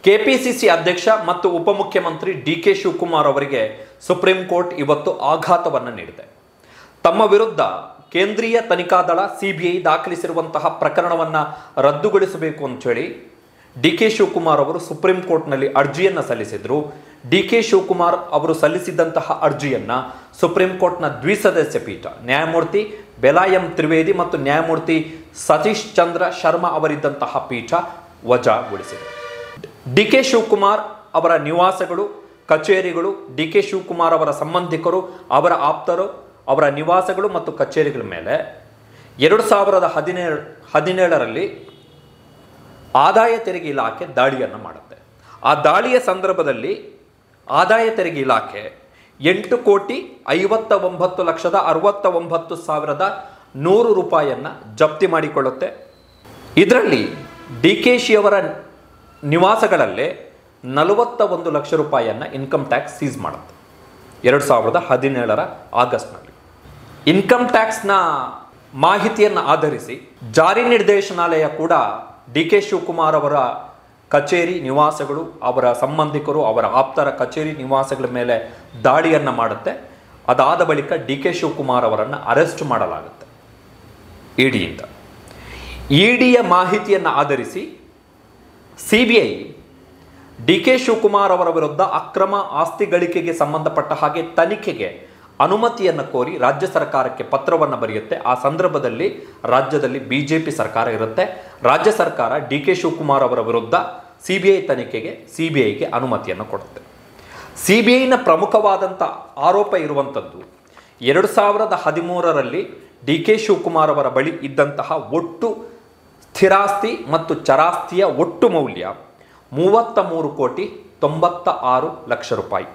KPCC ಅಧ್ಯಕ್ಷ ಮತ್ತು ಉಪಮುಖ್ಯಮಂತ್ರಿ ಡಿ.ಕೆ. ಶಿವಕುಮಾರ್ ಅವರಿಗೆ ಸುಪ್ರೀಂ ಕೋರ್ಟ್ ಇವತ್ತು ಆಘಾತವನ್ನು ನೀಡಿದೆ. ತಮ್ಮ ವಿರುದ್ಧ ಕೇಂದ್ರೀಯ ತನಿಖಾ ದಳ ಸಿಬಿಐ ದಾಖಲಿಸಿರುವಂತಹ ಪ್ರಕರಣವನ್ನು ರದ್ದುಗೊಳಿಸಬೇಕು ಅಂತೇಳಿ ಡಿ.ಕೆ. ಶಿವಕುಮಾರ್ ಅವರು ಸುಪ್ರೀಂ ಕೋರ್ಟ್ನಲ್ಲಿ ಅರ್ಜಿಯನ್ನು ಸಲ್ಲಿಸಿದ್ರು. ಡಿ.ಕೆ. ಶಿವಕುಮಾರ್ ಅವರು ಸಲ್ಲಿಸಿದಂತಹ ಅರ್ಜಿಯನ್ನು ಸುಪ್ರೀಂ ಕೋರ್ಟ್ನ ದ್ವಿಸದಸ್ಯ ಪೀಠ ನ್ಯಾಯಮೂರ್ತಿ ಬೆಲಾಯಂ ತ್ರಿವೇದಿ ಮತ್ತು ನ್ಯಾಯಮೂರ್ತಿ ಸತೀಶ್ ಚಂದ್ರ ಶರ್ಮಾ ಅವರಿದ್ದಂತಹ ಪೀಠ ವಜಾಗೊಳಿಸಿದೆ. ಡಿ.ಕೆ. ಶಿವಕುಮಾರ್ ಅವರ ನಿವಾಸಗಳು, ಕಚೇರಿಗಳು, ಡಿ.ಕೆ. ಶಿವಕುಮಾರ್ ಅವರ ಸಂಬಂಧಿಕರು, ಅವರ ಆಪ್ತರು, ಅವರ ನಿವಾಸಗಳು ಮತ್ತು ಕಚೇರಿಗಳ ಮೇಲೆ 2017ರಲ್ಲಿ ಆದಾಯ ತೆರಿಗೆ ಇಲಾಖೆ ದಾಳಿಯನ್ನು ಮಾಡುತ್ತೆ. ಆ ದಾಳಿಯ ಸಂದರ್ಭದಲ್ಲಿ ಆದಾಯ ತೆರಿಗೆ ಇಲಾಖೆ 8,59,69,100 ರೂಪಾಯಿಯನ್ನು ಜಪ್ತಿ ಮಾಡಿಕೊಳ್ಳುತ್ತೆ. ಇದರಲ್ಲಿ ಡಿ.ಕೆ.ಶಿ ಅವರ ನಿವಾಸಗಳಲ್ಲೇ 41 ಲಕ್ಷ ರೂಪಾಯಿಯನ್ನು ಇನ್ಕಮ್ ಟ್ಯಾಕ್ಸ್ ಸೀಸ್ ಮಾಡುತ್ತೆ 2017ರ ಆಗಸ್ಟ್ನಲ್ಲಿ. ಇನ್ಕಮ್ ಟ್ಯಾಕ್ಸ್ನ ಮಾಹಿತಿಯನ್ನು ಆಧರಿಸಿ ಜಾರಿ ನಿರ್ದೇಶನಾಲಯ ಕೂಡ ಡಿ.ಕೆ. ಶಿವಕುಮಾರ್ ಅವರ ಕಚೇರಿ ನಿವಾಸಗಳು, ಅವರ ಸಂಬಂಧಿಕರು, ಅವರ ಆಪ್ತರ ಕಚೇರಿ ನಿವಾಸಗಳ ಮೇಲೆ ದಾಳಿಯನ್ನು ಮಾಡುತ್ತೆ. ಅದಾದ ಬಳಿಕ ಡಿ.ಕೆ. ಶಿವಕುಮಾರ್ ಅವರನ್ನು ಅರೆಸ್ಟ್ ಮಾಡಲಾಗುತ್ತೆ ಇಡಿಯಿಂದ. ಇಡಿಯ ಮಾಹಿತಿಯನ್ನು ಆಧರಿಸಿ ಸಿಬಿಐ ಡಿ.ಕೆ. ಶಿವಕುಮಾರ್ ಅವರ ವಿರುದ್ಧ ಅಕ್ರಮ ಆಸ್ತಿ ಗಳಿಕೆಗೆ ಸಂಬಂಧಪಟ್ಟ ಹಾಗೆ ತನಿಖೆಗೆ ಅನುಮತಿಯನ್ನು ಕೋರಿ ರಾಜ್ಯ ಸರ್ಕಾರಕ್ಕೆ ಪತ್ರವನ್ನು ಬರೆಯುತ್ತೆ. ಆ ಸಂದರ್ಭದಲ್ಲಿ ರಾಜ್ಯದಲ್ಲಿ ಬಿಜೆಪಿ ಸರ್ಕಾರ ಇರುತ್ತೆ. ರಾಜ್ಯ ಸರ್ಕಾರ ಡಿ.ಕೆ. ಶಿವಕುಮಾರ್ ಅವರ ವಿರುದ್ಧ ಸಿಬಿಐ ತನಿಖೆಗೆ ಸಿಬಿಐಗೆ ಅನುಮತಿಯನ್ನು ಕೊಡುತ್ತೆ. ಸಿಬಿಐನ ಪ್ರಮುಖವಾದಂಥ ಆರೋಪ ಇರುವಂಥದ್ದು 2013ರಲ್ಲಿ ಡಿ.ಕೆ. ಶಿವಕುಮಾರ್ ಅವರ ಬಳಿ ಇದ್ದಂತಹ ಒಟ್ಟು ಸ್ಥಿರಾಸ್ತಿ ಮತ್ತು ಚರಾಸ್ತಿಯ ಒಟ್ಟು ಮೌಲ್ಯ 33,96,00,000 ರೂಪಾಯಿ.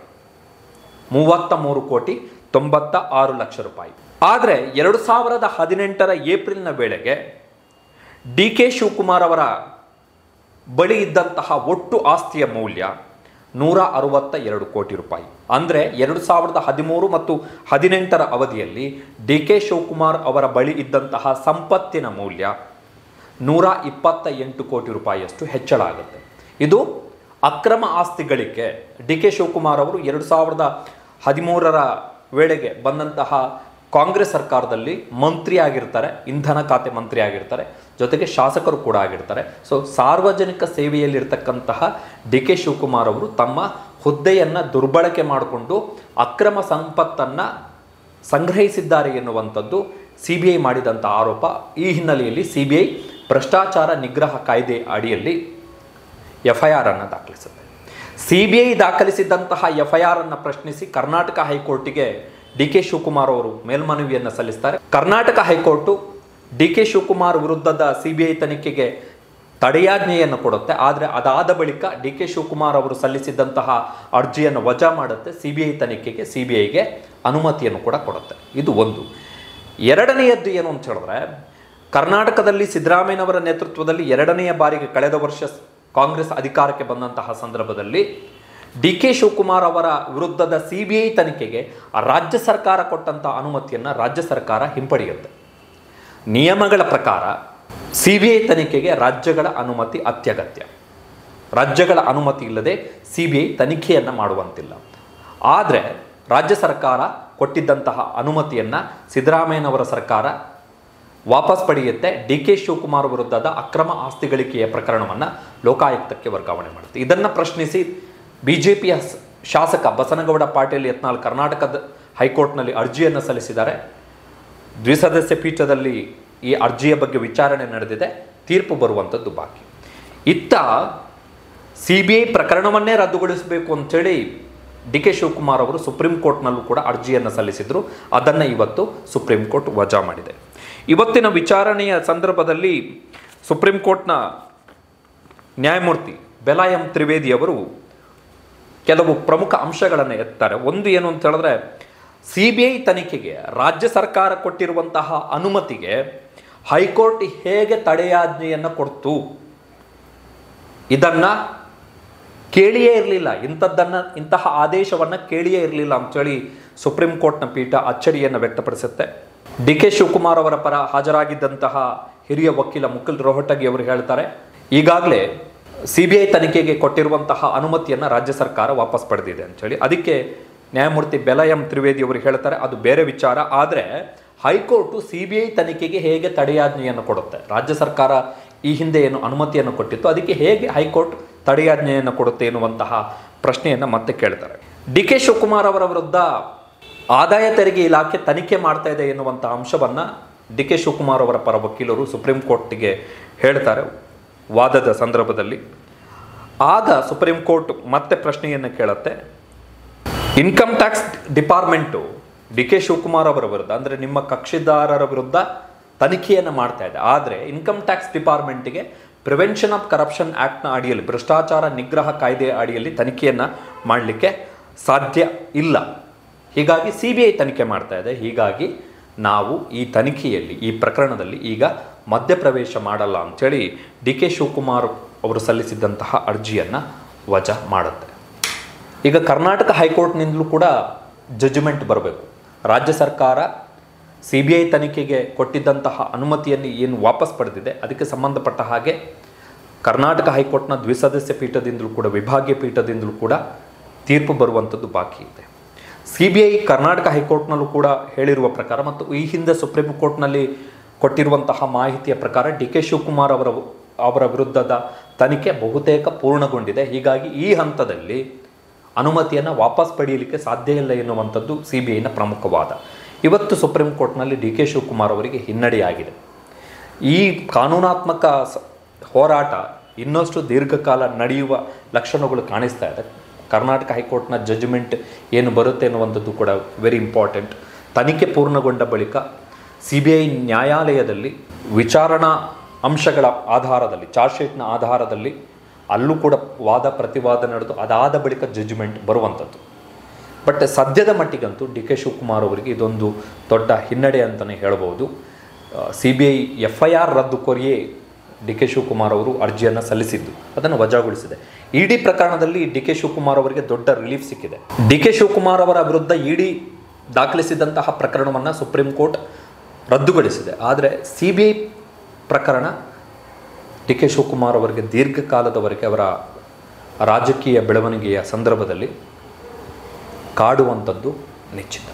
33,96,00,000 ರೂಪಾಯಿ. ಆದರೆ 2018ರ ಏಪ್ರಿಲ್ನ ವೇಳೆಗೆ ಡಿ.ಕೆ. ಶಿವಕುಮಾರ್ ಅವರ ಬಳಿ ಇದ್ದಂತಹ ಒಟ್ಟು ಆಸ್ತಿಯ ಮೌಲ್ಯ 162 ಕೋಟಿ ರೂಪಾಯಿ. ಅಂದರೆ 2013 ಮತ್ತು 2018ರ ಅವಧಿಯಲ್ಲಿ ಡಿ.ಕೆ. ಶಿವಕುಮಾರ್ ಅವರ ಬಳಿ ಇದ್ದಂತಹ ಸಂಪತ್ತಿನ ಮೌಲ್ಯ 128 ಕೋಟಿ ರೂಪಾಯಿಯಷ್ಟು ಹೆಚ್ಚಳ ಆಗುತ್ತೆ. ಇದು ಅಕ್ರಮ ಆಸ್ತಿ ಗಳಿಕೆ. ಡಿ.ಕೆ. ಶಿವಕುಮಾರ್ ಅವರು 2013ರ ವೇಳೆಗೆ ಬಂದಂತಹ ಕಾಂಗ್ರೆಸ್ ಸರ್ಕಾರದಲ್ಲಿ ಮಂತ್ರಿ ಆಗಿರ್ತಾರೆ, ಇಂಧನ ಖಾತೆ ಮಂತ್ರಿ ಆಗಿರ್ತಾರೆ, ಜೊತೆಗೆ ಶಾಸಕರು ಕೂಡ ಆಗಿರ್ತಾರೆ. ಸೊ ಸಾರ್ವಜನಿಕ ಸೇವೆಯಲ್ಲಿರ್ತಕ್ಕಂತಹ ಡಿ.ಕೆ. ಶಿವಕುಮಾರ್ ಅವರು ತಮ್ಮ ಹುದ್ದೆಯನ್ನು ದುರ್ಬಳಕೆ ಮಾಡಿಕೊಂಡು ಅಕ್ರಮ ಸಂಪತ್ತನ್ನು ಸಂಗ್ರಹಿಸಿದ್ದಾರೆ ಎನ್ನುವಂಥದ್ದು ಸಿಬಿಐ ಮಾಡಿದಂಥ ಆರೋಪ. ಈ ಹಿನ್ನೆಲೆಯಲ್ಲಿ ಸಿಬಿಐ ಭ್ರಷ್ಟಾಚಾರ ನಿಗ್ರಹ ಕಾಯ್ದೆ ಅಡಿಯಲ್ಲಿ FIR ಅನ್ನು ದಾಖಲಿಸುತ್ತೆ. ಸಿಬಿಐ ದಾಖಲಿಸಿದಂತಹ FIR ಅನ್ನು ಪ್ರಶ್ನಿಸಿ ಕರ್ನಾಟಕ ಹೈಕೋರ್ಟಿಗೆ ಡಿ.ಕೆ. ಶಿವಕುಮಾರ್ ಅವರು ಮೇಲ್ಮನವಿಯನ್ನು ಸಲ್ಲಿಸ್ತಾರೆ. ಕರ್ನಾಟಕ ಹೈಕೋರ್ಟು ಡಿ.ಕೆ. ಶಿವಕುಮಾರ್ ವಿರುದ್ಧದ ಸಿಬಿಐ ತನಿಖೆಗೆ ತಡೆಯಾಜ್ಞೆಯನ್ನು ಕೊಡುತ್ತೆ. ಆದರೆ ಅದಾದ ಬಳಿಕ ಡಿ.ಕೆ. ಶಿವಕುಮಾರ್ ಅವರು ಸಲ್ಲಿಸಿದಂತಹ ಅರ್ಜಿಯನ್ನು ವಜಾ ಮಾಡುತ್ತೆ. ಸಿಬಿಐ ತನಿಖೆಗೆ ಸಿಬಿಐಗೆ ಅನುಮತಿಯನ್ನು ಕೂಡ ಕೊಡುತ್ತೆ. ಇದು ಒಂದು. ಎರಡನೆಯದ್ದು ಏನು ಅಂತ ಹೇಳಿದ್ರೆ, ಕರ್ನಾಟಕದಲ್ಲಿ ಸಿದ್ದರಾಮಯ್ಯನವರ ನೇತೃತ್ವದಲ್ಲಿ ಎರಡನೆಯ ಬಾರಿಗೆ ಕಳೆದ ವರ್ಷ ಕಾಂಗ್ರೆಸ್ ಅಧಿಕಾರಕ್ಕೆ ಬಂದಂತಹ ಸಂದರ್ಭದಲ್ಲಿ ಡಿ.ಕೆ. ಶಿವಕುಮಾರ್ ಅವರ ವಿರುದ್ಧದ ಸಿಬಿಐ ತನಿಖೆಗೆ ರಾಜ್ಯ ಸರ್ಕಾರ ಕೊಟ್ಟಂಥ ಅನುಮತಿಯನ್ನು ರಾಜ್ಯ ಸರ್ಕಾರ ಹಿಂಪಡೆಯುತ್ತೆ. ನಿಯಮಗಳ ಪ್ರಕಾರ ಸಿಬಿಐ ತನಿಖೆಗೆ ರಾಜ್ಯಗಳ ಅನುಮತಿ ಅತ್ಯಗತ್ಯ. ರಾಜ್ಯಗಳ ಅನುಮತಿ ಇಲ್ಲದೆ ಸಿಬಿಐ ತನಿಖೆಯನ್ನು ಮಾಡುವಂತಿಲ್ಲ. ಆದರೆ ರಾಜ್ಯ ಸರ್ಕಾರ ಕೊಟ್ಟಿದ್ದಂತಹ ಅನುಮತಿಯನ್ನು ಸಿದ್ದರಾಮಯ್ಯನವರ ಸರ್ಕಾರ ವಾಪಸ್ ಪಡೆಯುತ್ತೆ. ಡಿ.ಕೆ. ಶಿವಕುಮಾರ್ ವಿರುದ್ಧದ ಅಕ್ರಮ ಆಸ್ತಿ ಗಳಿಕೆಯ ಪ್ರಕರಣವನ್ನು ಲೋಕಾಯುಕ್ತಕ್ಕೆ ವರ್ಗಾವಣೆ ಮಾಡುತ್ತೆ. ಇದನ್ನು ಪ್ರಶ್ನಿಸಿ ಬಿಜೆಪಿಯ ಶಾಸಕ ಬಸನಗೌಡ ಪಾಟೀಲ್ ಯತ್ನಾಳ್ ಕರ್ನಾಟಕದ ಹೈಕೋರ್ಟ್ನಲ್ಲಿ ಅರ್ಜಿಯನ್ನು ಸಲ್ಲಿಸಿದ್ದಾರೆ. ದ್ವಿಸದಸ್ಯ ಪೀಠದಲ್ಲಿ ಈ ಅರ್ಜಿಯ ಬಗ್ಗೆ ವಿಚಾರಣೆ ನಡೆದಿದೆ. ತೀರ್ಪು ಬರುವಂಥದ್ದು ಬಾಕಿ. ಇತ್ತ ಸಿಬಿಐ ಪ್ರಕರಣವನ್ನೇ ರದ್ದುಗೊಳಿಸಬೇಕು ಅಂಥೇಳಿ ಡಿ.ಕೆ. ಶಿವಕುಮಾರ್ ಅವರು ಸುಪ್ರೀಂ ಕೋರ್ಟ್ನಲ್ಲೂ ಕೂಡ ಅರ್ಜಿಯನ್ನು ಸಲ್ಲಿಸಿದರು. ಅದನ್ನು ಇವತ್ತು ಸುಪ್ರೀಂ ಕೋರ್ಟ್ ವಜಾ ಮಾಡಿದೆ. ಇವತ್ತಿನ ವಿಚಾರಣೆಯ ಸಂದರ್ಭದಲ್ಲಿ ಸುಪ್ರೀಂ ಕೋರ್ಟ್ನ ನ್ಯಾಯಮೂರ್ತಿ ಬೆಲಾಯಂ ತ್ರಿವೇದಿ ಅವರು ಕೆಲವು ಪ್ರಮುಖ ಅಂಶಗಳನ್ನು ಎತ್ತಾರೆ. ಒಂದು ಏನು ಅಂತ ಹೇಳಿದ್ರೆ, ಸಿಬಿಐ ತನಿಖೆಗೆ ರಾಜ್ಯ ಸರ್ಕಾರ ಕೊಟ್ಟಿರುವಂತಹ ಅನುಮತಿಗೆ ಹೈಕೋರ್ಟ್ ಹೇಗೆ ತಡೆಯಾಜ್ಞೆಯನ್ನು ಕೊಡ್ತು, ಇದನ್ನು ಕೇಳಿಯೇ ಇರಲಿಲ್ಲ, ಇಂತಹ ಆದೇಶವನ್ನು ಕೇಳಿಯೇ ಇರಲಿಲ್ಲ ಅಂಥೇಳಿ ಸುಪ್ರೀಂ ಕೋರ್ಟ್ನ ಪೀಠ ಅಚ್ಚರಿಯನ್ನು ವ್ಯಕ್ತಪಡಿಸುತ್ತೆ. ಡಿ.ಕೆ. ಶಿವಕುಮಾರ್ ಅವರ ಪರ ಹಾಜರಾಗಿದ್ದಂತಹ ಹಿರಿಯ ವಕೀಲ ಮುಕುಲ್ ರೋಹಟಗಿ ಅವರು ಹೇಳ್ತಾರೆ, ಈಗಾಗಲೇ CBI ತನಿಖೆಗೆ ಕೊಟ್ಟಿರುವಂತಹ ಅನುಮತಿಯನ್ನು ರಾಜ್ಯ ಸರ್ಕಾರ ವಾಪಸ್ ಪಡೆದಿದೆ ಅಂತೇಳಿ. ಅದಕ್ಕೆ ನ್ಯಾಯಮೂರ್ತಿ ಬೆಲ ಎಂ ತ್ರಿವೇದಿ ಅವರು ಹೇಳ್ತಾರೆ ಅದು ಬೇರೆ ವಿಚಾರ. ಆದರೆ ಹೈಕೋರ್ಟು CBI ತನಿಖೆಗೆ ಹೇಗೆ ತಡೆಯಾಜ್ಞೆಯನ್ನು ಕೊಡುತ್ತೆ? ರಾಜ್ಯ ಸರ್ಕಾರ ಈ ಹಿಂದೆ ಏನು ಅನುಮತಿಯನ್ನು ಕೊಟ್ಟಿತ್ತು, ಅದಕ್ಕೆ ಹೇಗೆ ಹೈಕೋರ್ಟ್ ತಡೆಯಾಜ್ಞೆಯನ್ನು ಕೊಡುತ್ತೆ ಎನ್ನುವಂತಹ ಪ್ರಶ್ನೆಯನ್ನು ಮತ್ತೆ ಕೇಳ್ತಾರೆ. DK ಶಿವಕುಮಾರ್ ಅವರ ವಿರುದ್ಧ ಆದಾಯ ತೆರಿಗೆ ಇಲಾಖೆ ತನಿಖೆ ಮಾಡ್ತಾ ಇದೆ ಎನ್ನುವಂಥ ಅಂಶವನ್ನು DK ಶಿವಕುಮಾರ್ ಅವರ ಪರ ವಕೀಲರು ಸುಪ್ರೀಂ ಕೋರ್ಟ್ಗೆ ಹೇಳ್ತಾರೆ ವಾದದ ಸಂದರ್ಭದಲ್ಲಿ. ಆಗ ಸುಪ್ರೀಂ ಕೋರ್ಟ್ ಮತ್ತೆ ಪ್ರಶ್ನೆಯನ್ನು ಕೇಳುತ್ತೆ, income tax department DK Shivakumar ಅವರ ವಿರುದ್ಧ ಅಂದರೆ ನಿಮ್ಮ ಕಕ್ಷಿದಾರರ ವಿರುದ್ಧ ತನಿಖೆಯನ್ನು ಮಾಡ್ತಾ ಇದೆ. ಆದರೆ ಇನ್ಕಮ್ ಟ್ಯಾಕ್ಸ್ ಡಿಪಾರ್ಟ್ಮೆಂಟಿಗೆ ಪ್ರಿವೆನ್ಷನ್ ಆಫ್ ಕರಪ್ಷನ್ ಆ್ಯಕ್ಟ್ನ ಅಡಿಯಲ್ಲಿ, ಭ್ರಷ್ಟಾಚಾರ ನಿಗ್ರಹ ಕಾಯ್ದೆಯ ಅಡಿಯಲ್ಲಿ ತನಿಖೆಯನ್ನು ಮಾಡಲಿಕ್ಕೆ ಸಾಧ್ಯ ಇಲ್ಲ. ಹೀಗಾಗಿ CBI ತನಿಖೆ ಮಾಡ್ತಾ ಇದೆ. ಹೀಗಾಗಿ ನಾವು ಈ ತನಿಖೆಯಲ್ಲಿ, ಈ ಪ್ರಕರಣದಲ್ಲಿ ಈಗ ಮಧ್ಯಪ್ರವೇಶ ಮಾಡಲ್ಲ ಅಂಥೇಳಿ DK ಶಿವಕುಮಾರ್ ಅವರು ಸಲ್ಲಿಸಿದ್ದಂತಹ ಅರ್ಜಿಯನ್ನು ವಜಾ ಮಾಡುತ್ತೆ. ಈಗ ಕರ್ನಾಟಕ ಹೈಕೋರ್ಟ್ನಿಂದಲೂ ಕೂಡ ಜಡ್ಜ್ಮೆಂಟ್ ಬರಬೇಕು. ರಾಜ್ಯ ಸರ್ಕಾರ CBI ತನಿಖೆಗೆ ಕೊಟ್ಟಿದ್ದಂತಹ ಅನುಮತಿಯನ್ನು ಏನು ವಾಪಸ್ ಪಡೆದಿದೆ ಅದಕ್ಕೆ ಸಂಬಂಧಪಟ್ಟ ಹಾಗೆ ಕರ್ನಾಟಕ ಹೈಕೋರ್ಟ್ನ ದ್ವಿಸದಸ್ಯ ಪೀಠದಿಂದಲೂ ಕೂಡ, ವಿಭಾಗೀಯ ಪೀಠದಿಂದಲೂ ಕೂಡ ತೀರ್ಪು ಬರುವಂಥದ್ದು ಬಾಕಿ ಇದೆ. CBI ಕರ್ನಾಟಕ ಹೈಕೋರ್ಟ್ನಲ್ಲೂ ಕೂಡ ಹೇಳಿರುವ ಪ್ರಕಾರ ಮತ್ತು ಈ ಹಿಂದೆ ಸುಪ್ರೀಂ ಕೋರ್ಟ್ನಲ್ಲಿ ಕೊಟ್ಟಿರುವಂತಹ ಮಾಹಿತಿಯ ಪ್ರಕಾರ DK ಶಿವಕುಮಾರ್ ಅವರ ವಿರುದ್ಧದ ತನಿಖೆ ಬಹುತೇಕ ಪೂರ್ಣಗೊಂಡಿದೆ. ಹೀಗಾಗಿ ಈ ಹಂತದಲ್ಲಿ ಅನುಮತಿಯನ್ನು ವಾಪಸ್ ಪಡೆಯಲಿಕ್ಕೆ ಸಾಧ್ಯ ಇಲ್ಲ ಎನ್ನುವಂಥದ್ದು CBIನ ಪ್ರಮುಖ ವಾದ. ಇವತ್ತು ಸುಪ್ರೀಂ ಕೋರ್ಟ್ನಲ್ಲಿ DK ಶಿವಕುಮಾರ್ ಅವರಿಗೆ ಹಿನ್ನಡೆಯಾಗಿದೆ. ಈ ಕಾನೂನಾತ್ಮಕ ಹೋರಾಟ ಇನ್ನಷ್ಟು ದೀರ್ಘಕಾಲ ನಡೆಯುವ ಲಕ್ಷಣಗಳು ಕಾಣಿಸ್ತಾ ಇದೆ. ಕರ್ನಾಟಕ ಹೈಕೋರ್ಟ್ನ ಜಡ್ಜ್ಮೆಂಟ್ ಏನು ಬರುತ್ತೆ ಎನ್ನುವಂಥದ್ದು ಕೂಡ ವೆರಿ ಇಂಪಾರ್ಟೆಂಟ್. ತನಿಖೆ ಪೂರ್ಣಗೊಂಡ ಬಳಿಕ CBI ನ್ಯಾಯಾಲಯದಲ್ಲಿ ವಿಚಾರಣಾ ಅಂಶಗಳ ಆಧಾರದಲ್ಲಿ, ಚಾರ್ಜ್ ಶೀಟ್ನ ಆಧಾರದಲ್ಲಿ ಅಲ್ಲೂ ಕೂಡ ವಾದ ಪ್ರತಿವಾದ ನಡೆದು ಅದಾದ ಬಳಿಕ ಜಡ್ಜ್ಮೆಂಟ್ ಬರುವಂಥದ್ದು. ಬಟ್ ಸದ್ಯದ ಮಟ್ಟಿಗಂತೂ DK ಶಿವಕುಮಾರ್ ಅವರಿಗೆ ಇದೊಂದು ದೊಡ್ಡ ಹಿನ್ನಡೆ ಅಂತಲೇ ಹೇಳ್ಬೋದು. CBI FIR ರದ್ದು ಕೋರಿಯೇ DK ಶಿವಕುಮಾರ್ ಅವರು ಅರ್ಜಿಯನ್ನು ಸಲ್ಲಿಸಿದ್ದು, ಅದನ್ನು ವಜಾಗೊಳಿಸಿದೆ. ED ಪ್ರಕರಣದಲ್ಲಿ DK ಶಿವಕುಮಾರ್ ಅವರಿಗೆ ದೊಡ್ಡ ರಿಲೀಫ್ ಸಿಕ್ಕಿದೆ. DK ಶಿವಕುಮಾರ್ ಅವರ ವಿರುದ್ಧ ED ದಾಖಲಿಸಿದಂತಹ ಪ್ರಕರಣವನ್ನು ಸುಪ್ರೀಂ ಕೋರ್ಟ್ ರದ್ದುಗೊಳಿಸಿದೆ. ಆದರೆ CBI ಪ್ರಕರಣ DK ಶಿವಕುಮಾರ್ ಅವರಿಗೆ ದೀರ್ಘಕಾಲದವರೆಗೆ ಅವರ ರಾಜಕೀಯ ಬೆಳವಣಿಗೆಯ ಸಂದರ್ಭದಲ್ಲಿ ಕಾಡುವಂಥದ್ದು ನಿಶ್ಚಿತ.